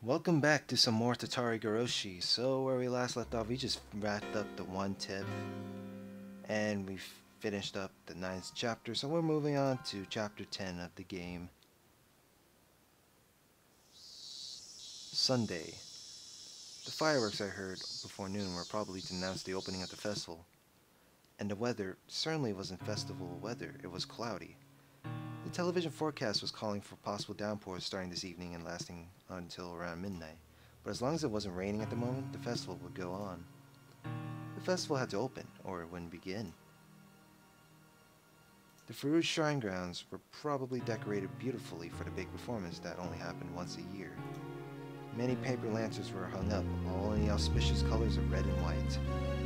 Welcome back to some more Tatarigoroshi. So where we last left off, we just wrapped up the one tip, and we finished up the ninth chapter. So we're moving on to chapter 10 of the game. Sunday. The fireworks I heard before noon were probably to announce the opening of the festival. And the weather certainly wasn't festival weather, it was cloudy. The television forecast was calling for possible downpours starting this evening and lasting until around midnight. But as long as it wasn't raining at the moment, the festival would go on. The festival had to open, or it wouldn't begin. The Farouz Shrine grounds were probably decorated beautifully for the big performance that only happened once a year. Many paper lanterns were hung up, all in the auspicious colors of red and white.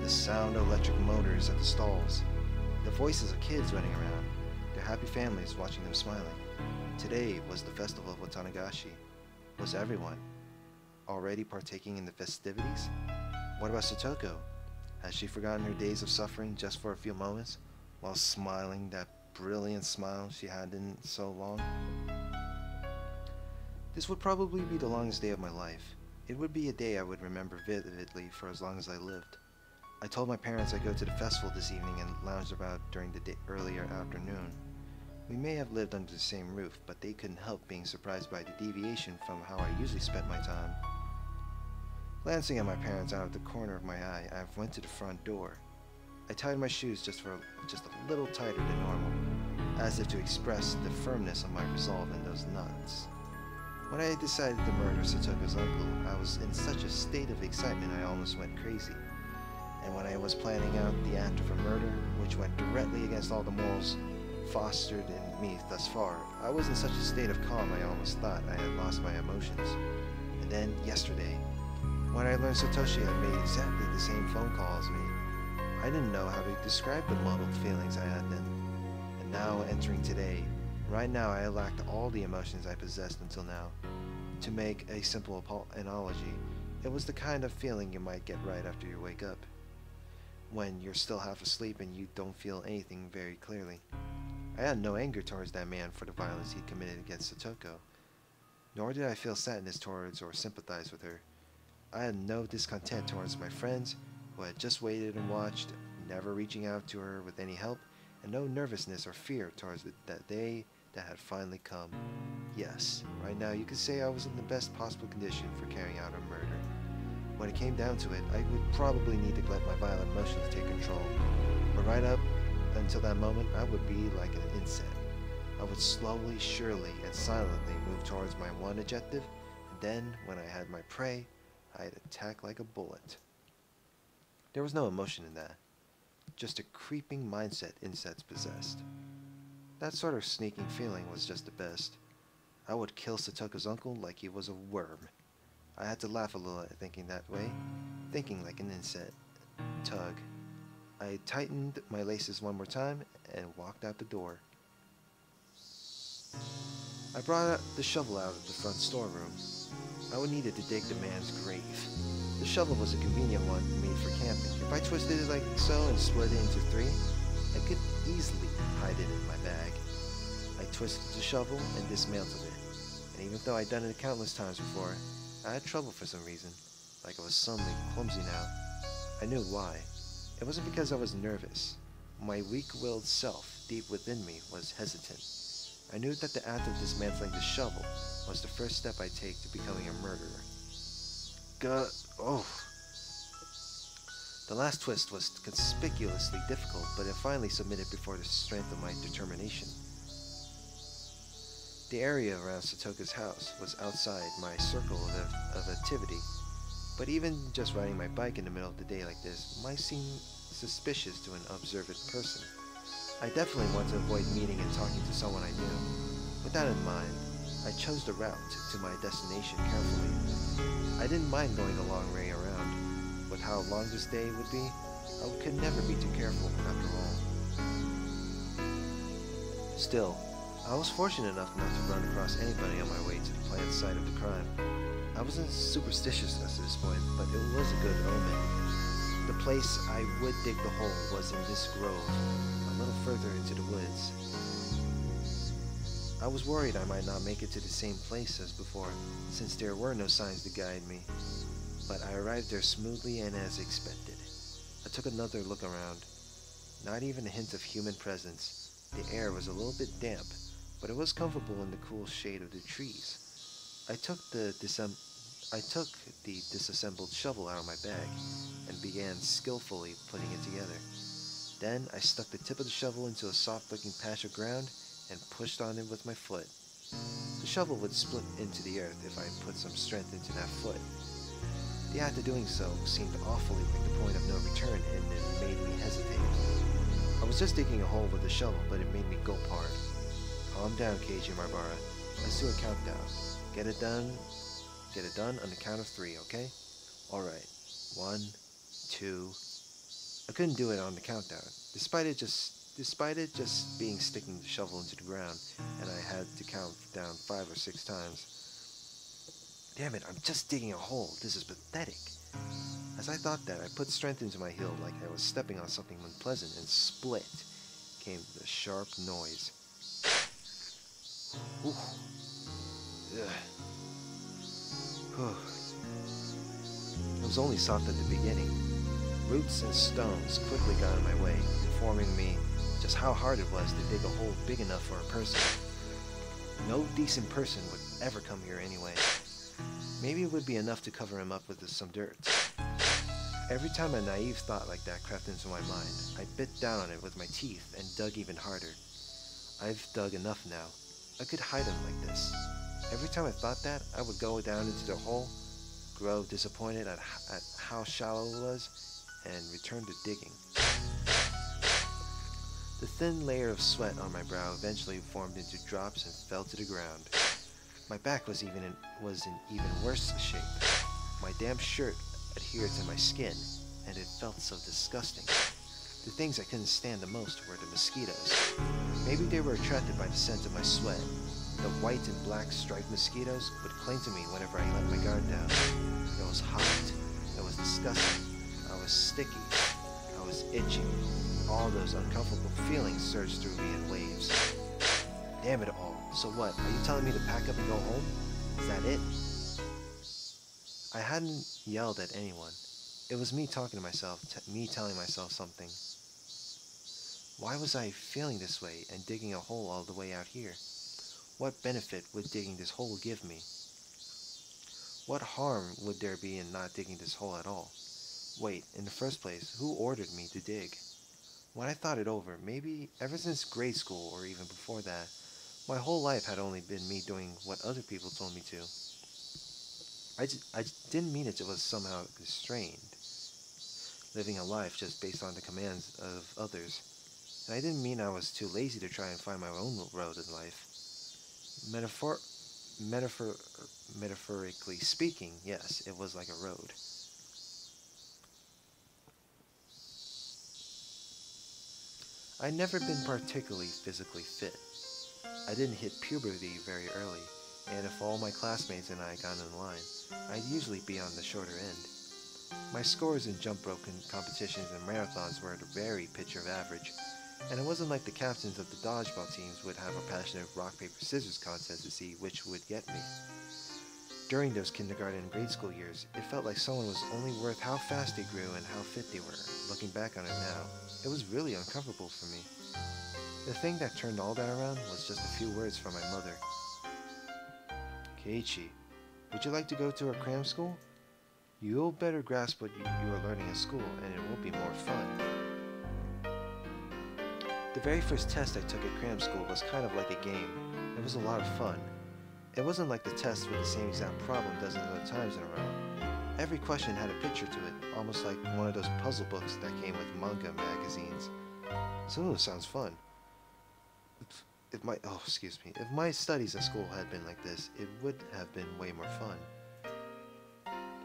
The sound of electric motors at the stalls. The voices of kids running around. Their happy families watching them smiling. Today was the festival of Watanagashi. Was everyone already partaking in the festivities? What about Satoko? Has she forgotten her days of suffering just for a few moments, while smiling that brilliant smile she had in so long? This would probably be the longest day of my life. It would be a day I would remember vividly for as long as I lived. I told my parents I'd go to the festival this evening and lounged about during the earlier afternoon. We may have lived under the same roof, but they couldn't help being surprised by the deviation from how I usually spent my time. Glancing at my parents out of the corner of my eye, I went to the front door. I tied my shoes just a little tighter than normal, as if to express the firmness of my resolve in those knots. When I decided to murder Satoko's uncle, I was in such a state of excitement I almost went crazy. And when I was planning out the act of a murder, which went directly against all the morals fostered in me thus far, I was in such a state of calm I almost thought I had lost my emotions. And then, yesterday, when I learned Satoshi had made exactly the same phone call as me, I didn't know how to describe the muddled feelings I had then. And now, entering today, right now I lacked all the emotions I possessed until now. To make a simple analogy, it was the kind of feeling you might get right after you wake up, when you're still half asleep and you don't feel anything very clearly. I had no anger towards that man for the violence he committed against Satoko, nor did I feel sadness towards or sympathize with her. I had no discontent towards my friends, who had just waited and watched, never reaching out to her with any help, and no nervousness or fear towards that day that had finally come. Yes, right now you could say I was in the best possible condition for carrying out a murder. When it came down to it, I would probably need to let my violent emotions take control. But right up until that moment, I would be like an insect. I would slowly, surely, and silently move towards my one objective, and then, when I had my prey, I'd attack like a bullet. There was no emotion in that, just a creeping mindset insects possessed. That sort of sneaking feeling was just the best. I would kill Satoko's uncle like he was a worm. I had to laugh a little at thinking that way, thinking like an insect. Tug. I tightened my laces one more time and walked out the door. I brought the shovel out of the front storeroom. I would need it to dig the man's grave. The shovel was a convenient one made for camping. If I twisted it like so and split it into three, I could easily hide it in my bag. I twisted the shovel and dismantled it, and even though I'd done it countless times before, I had trouble for some reason, like I was suddenly clumsy now. I knew why. It wasn't because I was nervous. My weak-willed self, deep within me, was hesitant. I knew that the act of dismantling the shovel was the first step I'd take to becoming a murderer. The last twist was conspicuously difficult, but it finally submitted before the strength of my determination. The area around Satoko's house was outside my circle of activity, but even just riding my bike in the middle of the day like this might seem suspicious to an observant person. I definitely wanted to avoid meeting and talking to someone I knew. With that in mind, I chose the route to my destination carefully. I didn't mind going a long way around. With how long this day would be, I could never be too careful after all. Still, I was fortunate enough not to run across anybody on my way to the planned site of the crime. I wasn't superstitious at this point, but it was a good omen. The place I would dig the hole was in this grove, a little further into the woods. I was worried I might not make it to the same place as before, since there were no signs to guide me. But I arrived there smoothly and as expected. I took another look around. Not even a hint of human presence. The air was a little bit damp, but it was comfortable in the cool shade of the trees. I took the disassembled shovel out of my bag and began skillfully putting it together. Then I stuck the tip of the shovel into a soft-looking patch of ground and pushed on it with my foot. The shovel would split into the earth if I put some strength into that foot. The act of doing so seemed awfully like the point of no return, and it made me hesitate. I was just digging a hole with the shovel, but it made me gulp hard. Calm down, Keiichi Marbara. Let's do a countdown. Get it done on the count of 3, okay? Alright. 1, 2... I couldn't do it on the countdown, despite it just being sticking the shovel into the ground, and I had to count down 5 or 6 times. Damn it, I'm just digging a hole. This is pathetic. As I thought that, I put strength into my heel like I was stepping on something unpleasant, and split came the sharp noise. Ooh. It was only soft at the beginning. Roots and stones quickly got in my way, informing me just how hard it was to dig a hole big enough for a person. No decent person would ever come here anyway. Maybe it would be enough to cover him up with some dirt. Every time a naive thought like that crept into my mind, I bit down on it with my teeth and dug even harder. I've dug enough now. I could hide him like this. Every time I thought that, I would go down into the hole, grow disappointed at how shallow it was, and return to digging. The thin layer of sweat on my brow eventually formed into drops and fell to the ground. My back was in even worse shape. My damp shirt adhered to my skin, and it felt so disgusting. The things I couldn't stand the most were the mosquitoes. Maybe they were attracted by the scent of my sweat. The white and black striped mosquitoes would cling to me whenever I let my guard down. It was hot. It was disgusting. I was sticky. I was itching. All those uncomfortable feelings surged through me in waves. Damn it all. So what? Are you telling me to pack up and go home? Is that it? I hadn't yelled at anyone. It was me talking to myself, me telling myself something. Why was I feeling this way and digging a hole all the way out here? What benefit would digging this hole give me? What harm would there be in not digging this hole at all? Wait, in the first place, who ordered me to dig? When I thought it over, maybe ever since grade school or even before that, my whole life had only been me doing what other people told me to. I didn't mean it was somehow constrained, living a life just based on the commands of others. And I didn't mean I was too lazy to try and find my own road in life. Metaphorically speaking, yes, it was like a road. I'd never been particularly physically fit. I didn't hit puberty very early, and if all my classmates and I got in line, I'd usually be on the shorter end. My scores in jump rope competitions and marathons were at a very picture of average, and it wasn't like the captains of the dodgeball teams would have a passionate rock-paper-scissors contest to see which would get me. During those kindergarten and grade school years, it felt like someone was only worth how fast they grew and how fit they were. Looking back on it now, it was really uncomfortable for me. The thing that turned all that around was just a few words from my mother. Keiichi, would you like to go to a cram school? You'll better grasp what you are learning in school, and it will be more fun. The very first test I took at cram school was kind of like a game. It was a lot of fun. It wasn't like the test with the same exact problem dozens of times in a row. Every question had a picture to it, almost like one of those puzzle books that came with manga magazines. So, sounds fun. If my studies at school had been like this, it would have been way more fun.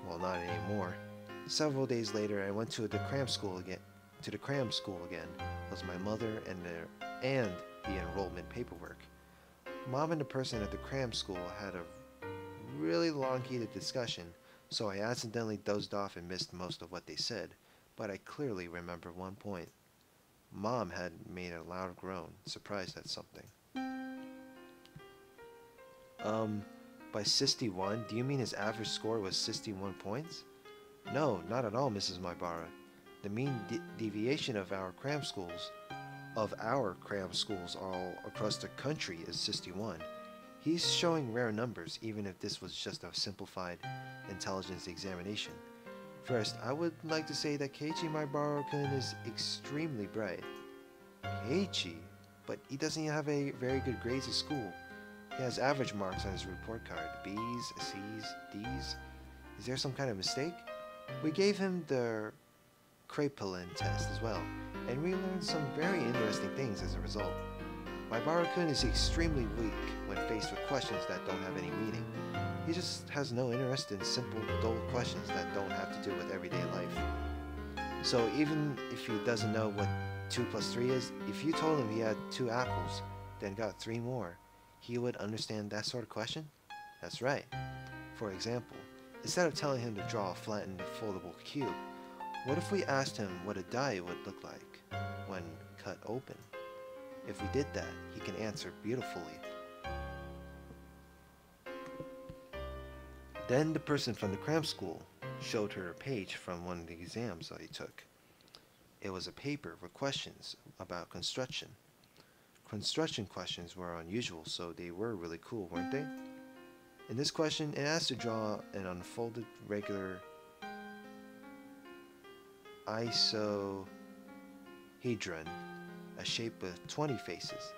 Well, not anymore. Several days later, I went to the cram school again. Was my mother and the enrollment paperwork. Mom and the person at the cram school had a really long heated discussion, so I accidentally dozed off and missed most of what they said, but I clearly remember one point. Mom had made a loud groan, surprised at something. Um, by 61, do you mean his average score was 61 points? No, not at all, Mrs. Maibara. The mean deviation of our cram schools all across the country is 61. He's showing rare numbers, even if this was just a simplified intelligence examination. First, I would like to say that Keiichi Maibara-kun is extremely bright. Keiichi? But he doesn't have a very good grades at school. He has average marks on his report card. B's, C's, D's. Is there some kind of mistake? We gave him the Kraepelin test as well, and we learned some very interesting things as a result. Maibara-kun is extremely weak when faced with questions that don't have any meaning. He just has no interest in simple, dull questions that don't have to do with everyday life. So even if he doesn't know what 2 plus 3 is, if you told him he had 2 apples, then got 3 more, he would understand that sort of question? That's right. For example, instead of telling him to draw a flattened, foldable cube, what if we asked him what a die would look like when cut open? If we did that, he can answer beautifully. Then the person from the cram school showed her a page from one of the exams that he took. It was a paper with questions about construction. Construction questions were unusual, so they were really cool, weren't they? In this question, it asked to draw an unfolded regular isohedron, a shape with 20 faces.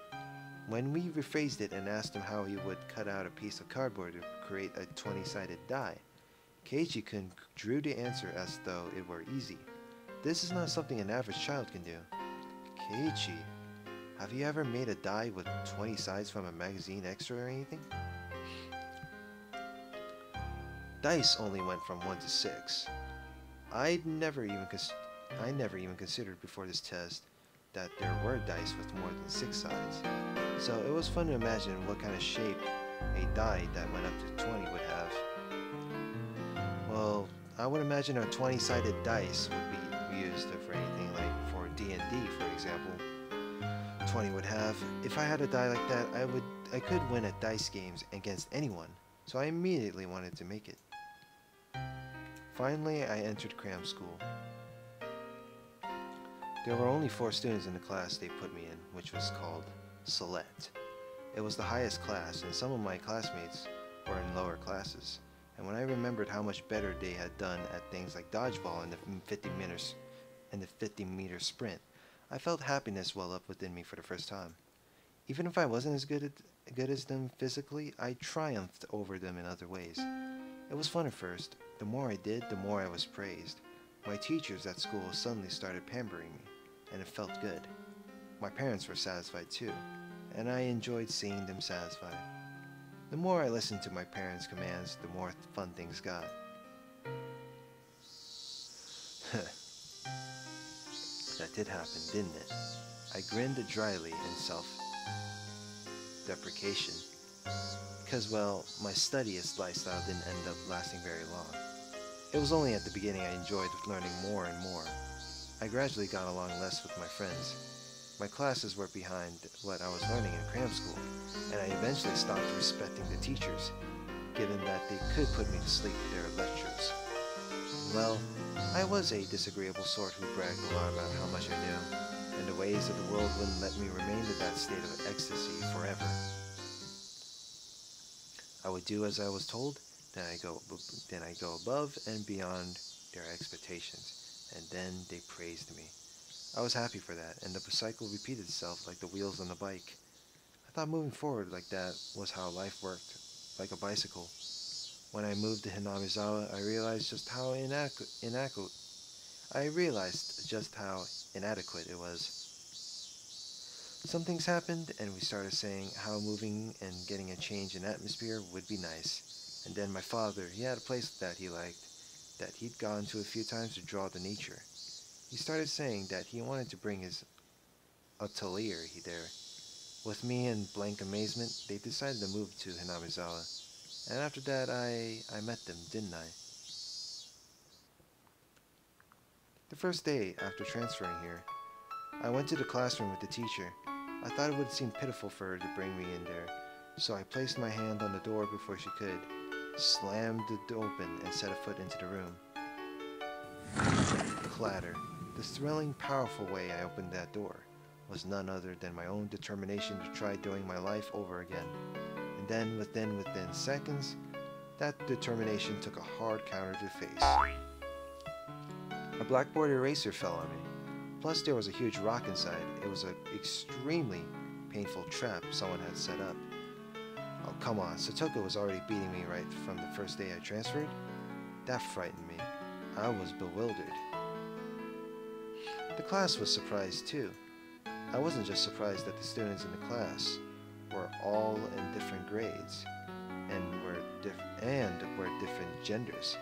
When we rephrased it and asked him how he would cut out a piece of cardboard to create a 20-sided die, Keiichi-kun drew the answer as though it were easy. This is not something an average child can do. Keiichi, have you ever made a die with 20 sides from a magazine extra or anything? Dice only went from 1 to 6. I never even considered before this test that there were dice with more than 6 sides. So it was fun to imagine what kind of shape a die that went up to 20 would have. Well, I would imagine a 20-sided dice would be used for anything like for D&D, for example. 20 would have. If I had a die like that, I could win at dice games against anyone, so I immediately wanted to make it. Finally, I entered cram school. There were only 4 students in the class they put me in, which was called Select. It was the highest class, and some of my classmates were in lower classes. And when I remembered how much better they had done at things like dodgeball and the 50-meter sprint, I felt happiness well up within me for the first time. Even if I wasn't as good as them physically, I triumphed over them in other ways. It was fun at first. The more I did, the more I was praised. My teachers at school suddenly started pampering me, and it felt good. My parents were satisfied too, and I enjoyed seeing them satisfied. The more I listened to my parents' commands, the more fun things got. That did happen, didn't it? I grinned dryly in self-deprecation. Because, well, my studious lifestyle didn't end up lasting very long. It was only at the beginning I enjoyed learning more and more. I gradually got along less with my friends. My classes were behind what I was learning in cram school, and I eventually stopped respecting the teachers, given that they could put me to sleep with their lectures. Well, I was a disagreeable sort who bragged a lot about how much I knew, and the ways of the world wouldn't let me remain in that state of ecstasy forever. I would do as I was told, then I go above and beyond their expectations, and then they praised me. I was happy for that, and the cycle repeated itself like the wheels on a bike. I thought moving forward like that was how life worked, like a bicycle. When I moved to Hinamizawa, I realized just how inadequate it was. Some things happened, and we started saying how moving and getting a change in atmosphere would be nice. And then my father, he had a place that he liked, that he'd gone to a few times to draw the nature. He started saying that he wanted to bring his atelier there. With me in blank amazement, they decided to move to Hinamizawa. And after that, I met them, didn't I? The first day after transferring here, I went to the classroom with the teacher. I thought it would seem pitiful for her to bring me in there, So I placed my hand on the door before she could, slammed it open, and set a foot into the room. Clatter. The thrilling, powerful way I opened that door was none other than my own determination to try doing my life over again. And then, within seconds, that determination took a hard counter to face. A blackboard eraser fell on me. Plus, there was a huge rock inside. It was an extremely painful trap someone had set up. Oh, come on. Satoko was already beating me right from the first day I transferred? That frightened me. I was bewildered. The class was surprised too. I wasn't just surprised that the students in the class were all in different grades and were different genders.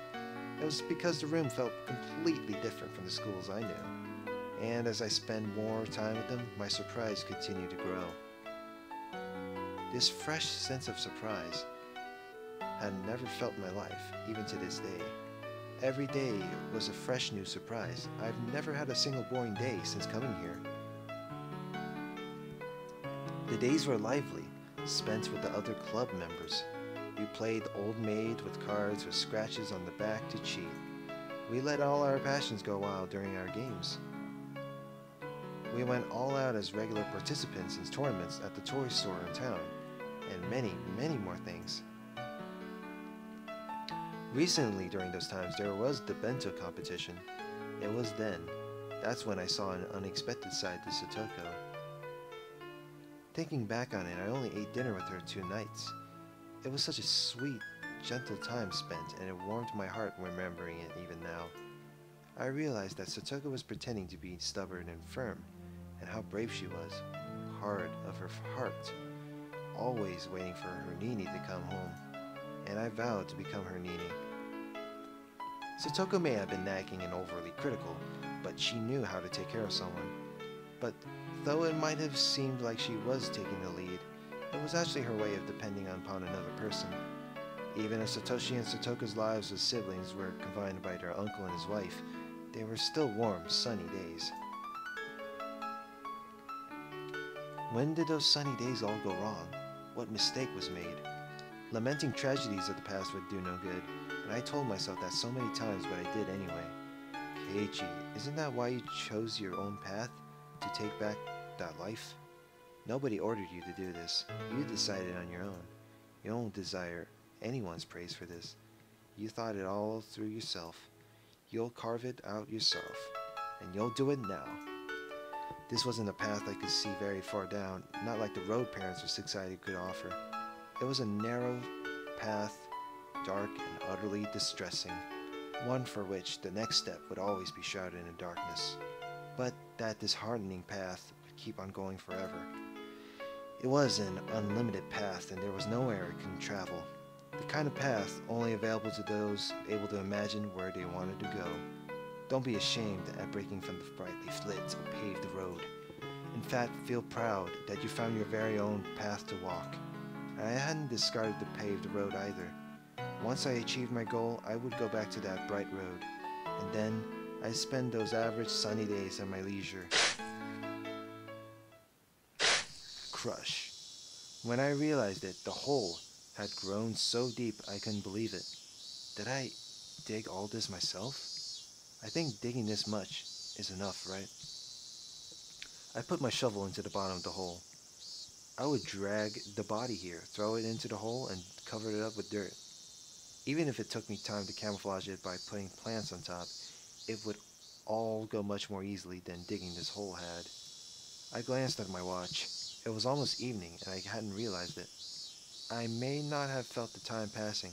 It was because the room felt completely different from the schools I knew. And as I spent more time with them, my surprise continued to grow. This fresh sense of surprise had never felt in my life, even to this day. Every day was a fresh new surprise. I've never had a single boring day since coming here. The days were lively, spent with the other club members. We played Old Maid with cards with scratches on the back to cheat. We let all our passions go wild during our games. We went all out as regular participants in tournaments at the toy store in town, and many, many more things. Recently, during those times, there was the bento competition. It was then. That's when I saw an unexpected side to Satoko. Thinking back on it, I only ate dinner with her 2 nights. It was such a sweet, gentle time spent, and it warmed my heart remembering it even now. I realized that Satoko was pretending to be stubborn and firm, and how brave she was. Hard of her heart. Always waiting for her Nini to come home. And I vowed to become her Nini. Satoko may have been nagging and overly critical, but she knew how to take care of someone. But though it might have seemed like she was taking the lead, it was actually her way of depending upon another person. Even as Satoshi and Satoko's lives as siblings were confined by their uncle and his wife, they were still warm, sunny days. When did those sunny days all go wrong? What mistake was made? Lamenting tragedies of the past would do no good, and I told myself that so many times, but I did anyway. Keiichi, isn't that why you chose your own path? To take back that life? Nobody ordered you to do this. You decided on your own. You don't desire anyone's praise for this. You thought it all through yourself. You'll carve it out yourself, and you'll do it now. This wasn't a path I could see very far down, not like the road parents or society could offer. It was a narrow path, dark and utterly distressing, one for which the next step would always be shrouded in darkness. But that disheartening path would keep on going forever. It was an unlimited path, and there was nowhere it couldn't travel. The kind of path only available to those able to imagine where they wanted to go. Don't be ashamed at breaking from the brightly lit or paved road. In fact, feel proud that you found your very own path to walk. I hadn't discarded the paved road either. Once I achieved my goal, I would go back to that bright road, and then I'd spend those average sunny days at my leisure. Crush. When I realized it, the hole had grown so deep I couldn't believe it. Did I dig all this myself? I think digging this much is enough, right? I put my shovel into the bottom of the hole. I would drag the body here, throw it into the hole, and cover it up with dirt. Even if it took me time to camouflage it by putting plants on top, it would all go much more easily than digging this hole had. I glanced at my watch. It was almost evening, and I hadn't realized it. I may not have felt the time passing,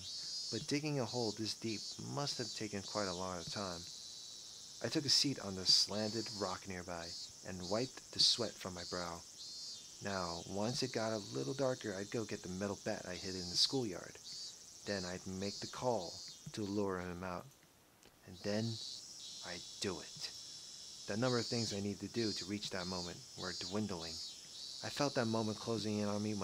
but digging a hole this deep must have taken quite a lot of time. I took a seat on the slanted rock nearby and wiped the sweat from my brow. Now, once it got a little darker, I'd go get the metal bat I hid in the schoolyard. Then I'd make the call to lure him out. And then I'd do it. The number of things I needed to do to reach that moment were dwindling. I felt that moment closing in on me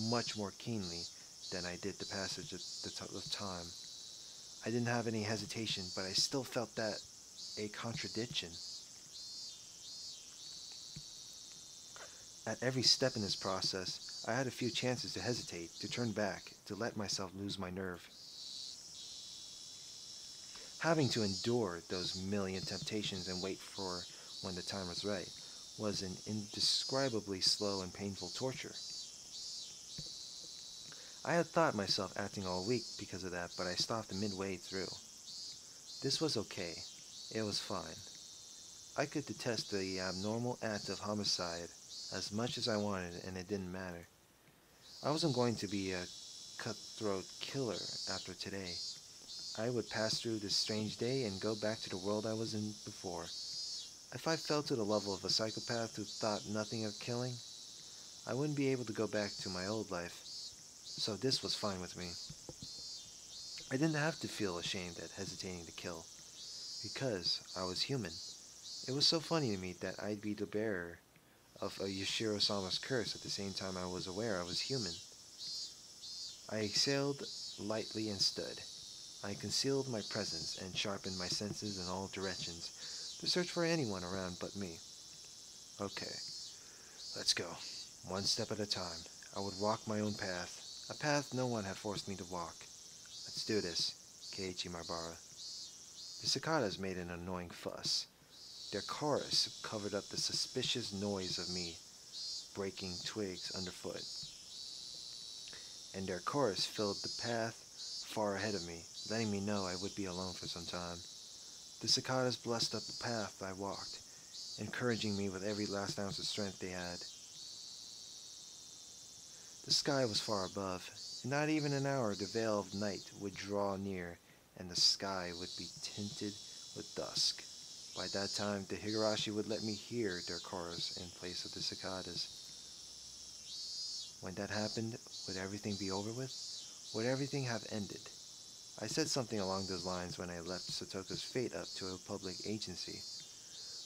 much more keenly than I did the passage of time. I didn't have any hesitation, but I still felt that a contradiction. At every step in this process, I had a few chances to hesitate, to turn back, to let myself lose my nerve. Having to endure those million temptations and wait for when the time was right was an indescribably slow and painful torture. I had thought myself acting all weak because of that, but I stopped midway through. This was okay. It was fine. I could detest the abnormal act of homicide as much as I wanted, and it didn't matter. I wasn't going to be a cutthroat killer after today. I would pass through this strange day and go back to the world I was in before. If I fell to the level of a psychopath who thought nothing of killing, I wouldn't be able to go back to my old life. So this was fine with me. I didn't have to feel ashamed at hesitating to kill, because I was human. It was so funny to me that I'd be the bearer of a Yoshiro-sama's curse at the same time I was aware I was human. I exhaled lightly and stood. I concealed my presence and sharpened my senses in all directions to search for anyone around but me. Okay, let's go. One step at a time. I would walk my own path, a path no one had forced me to walk. Let's do this, Keiichi Marbara. The cicadas made an annoying fuss. Their chorus covered up the suspicious noise of me breaking twigs underfoot, and their chorus filled the path far ahead of me, letting me know I would be alone for some time. The cicadas blessed up the path I walked, encouraging me with every last ounce of strength they had. The sky was far above. In not even an hour the veil of night would draw near, and the sky would be tinted with dusk. By that time, the Higurashi would let me hear their chorus in place of the cicadas. When that happened, would everything be over with? Would everything have ended? I said something along those lines when I left Satoka's fate up to a public agency.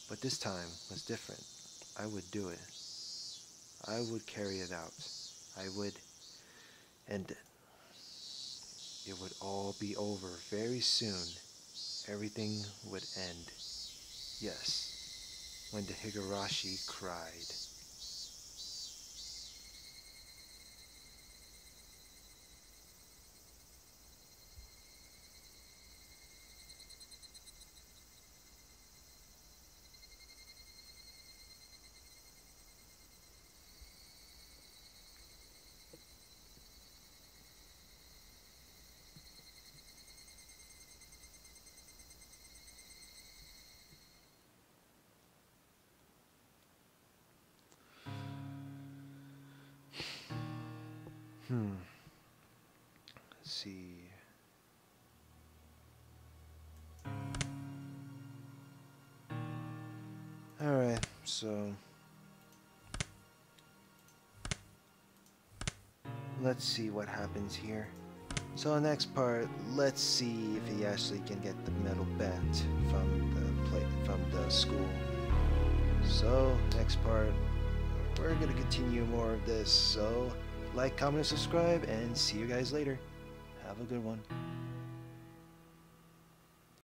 But this time was different. I would do it. I would carry it out. I would end it. It would all be over very soon. Everything would end. Yes, when the Higurashi cried. Let's see. Alright, so let's see what happens here. So next part, let's see if he actually can get the metal bat from the school. So next part, we're gonna continue more of this. So like, comment, and subscribe, and see you guys later. Have a good one.